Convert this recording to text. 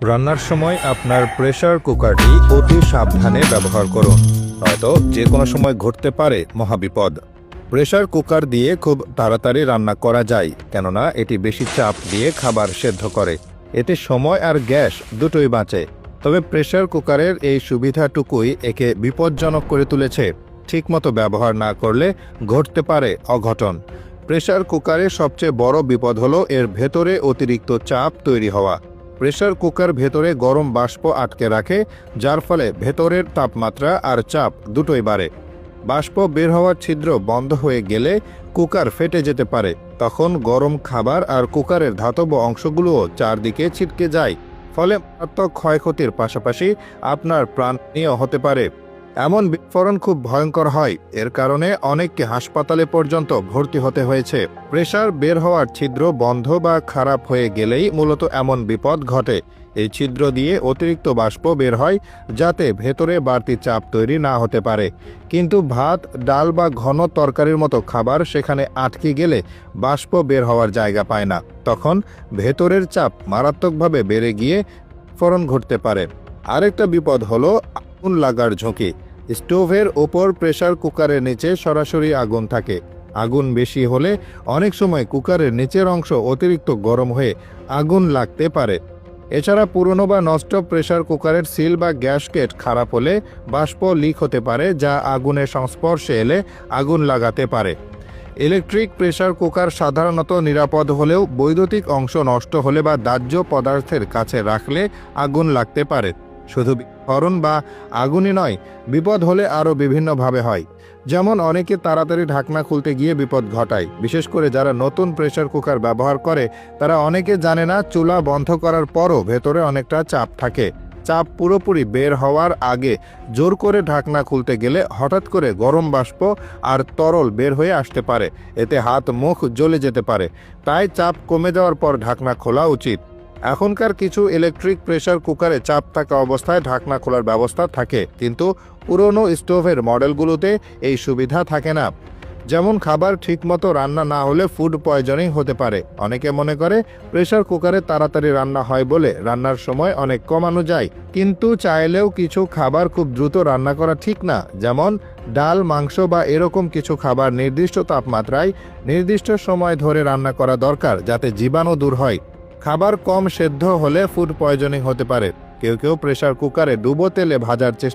রান্নার সময় আপনার প্রেসার কুকারটি অতি সাবধানে ব্যবহার করুন, নয়তো যে কোনো সময় ঘটতে পারে মহাবিপদ। প্রেসার কুকার দিয়ে খুব তাড়াতাড়ি রান্না করা যায়, কেননা এটি বেশি চাপ দিয়ে খাবার সেদ্ধ করে। এতে সময় আর গ্যাস দুটোই বাঁচে। তবে প্রেসার কুকারের এই সুবিধাটুকুই একে বিপজ্জনক করে তুলেছে। ঠিকমতো ব্যবহার না করলে ঘটতে পারে অঘটন। প্রেসার কুকারের সবচেয়ে বড় বিপদ হলো এর ভেতরে অতিরিক্ত চাপ তৈরি হওয়া। প্রেসার কুকার ভেতরে গরম বাষ্প আটকে রাখে, যার ফলে ভেতরের তাপমাত্রা আর চাপ দুটোই বাড়ে। বাষ্প বের হওয়ার ছিদ্র বন্ধ হয়ে গেলে কুকার ফেটে যেতে পারে। তখন গরম খাবার আর কুকারের ধাতব অংশগুলোও চারদিকে ছিটকে যায়, ফলে মারাত্মক ক্ষয়ক্ষতির পাশাপাশি আপনার প্রাণহানিও হতে পারে। এমন বিস্ফোরণ খুব ভয়ঙ্কর হয়, এর কারণে অনেককে হাসপাতালে পর্যন্ত ভর্তি হতে হয়েছে। প্রেসার বের হওয়ার ছিদ্র বন্ধ বা খারাপ হয়ে গেলেই মূলত এমন বিপদ ঘটে। এই ছিদ্র দিয়ে অতিরিক্ত বাষ্প বের হয়, যাতে ভেতরে বাড়তি চাপ তৈরি না হতে পারে। কিন্তু ভাত, ডাল বা ঘন তরকারির মতো খাবার সেখানে আটকে গেলে বাষ্প বের হওয়ার জায়গা পায় না। তখন ভেতরের চাপ মারাত্মকভাবে বেড়ে গিয়ে বিস্ফোরণ ঘটতে পারে। আরেকটা বিপদ হলো আগুন লাগার ঝুঁকি। স্টোভের ওপর প্রেসার কুকারের নিচে সরাসরি আগুন থাকে। আগুন বেশি হলে অনেক সময় কুকারের নিচের অংশ অতিরিক্ত গরম হয়ে আগুন লাগতে পারে। এছাড়া পুরনো বা নষ্ট প্রেসার কুকারের সিল বা গ্যাসকেট খারাপ হলে বাষ্প লিক হতে পারে, যা আগুনের সংস্পর্শে এলে আগুন লাগাতে পারে। ইলেকট্রিক প্রেসার কুকার সাধারণত নিরাপদ হলেও বৈদ্যুতিক অংশ নষ্ট হলে বা দাহ্য পদার্থের কাছে রাখলে আগুন লাগতে পারে। শুধু বিস্ফোরণ বা আগুনই নয়, বিপদ হলে আরও বিভিন্নভাবে হয়। যেমন অনেকে তাড়াতাড়ি ঢাকনা খুলতে গিয়ে বিপদ ঘটায়। বিশেষ করে যারা নতুন প্রেসার কুকার ব্যবহার করে, তারা অনেকে জানে না চুলা বন্ধ করার পরও ভেতরে অনেকটা চাপ থাকে। চাপ পুরোপুরি বের হওয়ার আগে জোর করে ঢাকনা খুলতে গেলে হঠাৎ করে গরম বাষ্প আর তরল বের হয়ে আসতে পারে। এতে হাত মুখ জ্বলে যেতে পারে। তাই চাপ কমে যাওয়ার পর ঢাকনা খোলা উচিত। এখনকার কিছু ইলেকট্রিক প্রেসার কুকারে চাপ থাকা অবস্থায় ঢাকনা খোলার ব্যবস্থা থাকে, কিন্তু পুরনো স্টোভের মডেলগুলোতে এই সুবিধা থাকে না। যেমন খাবার ঠিকমতো রান্না না হলে ফুড পয়জনিং হতে পারে। অনেকে মনে করে প্রেসার কুকারে তাড়াতাড়ি রান্না হয় বলে রান্নার সময় অনেক কমানো যায়, কিন্তু চাইলেও কিছু খাবার খুব দ্রুত রান্না করা ঠিক না। যেমন ডাল, মাংস বা এরকম কিছু খাবার নির্দিষ্ট তাপমাত্রায় নির্দিষ্ট সময় ধরে রান্না করা দরকার, যাতে জীবাণু দূর হয়। খাবার কম সেদ্ধ হলে ফুড পয়জনিং হতে পারে। কেউ কেউ প্রেসার কুকারে ডুবো তেলে ভাজার চেষ্টা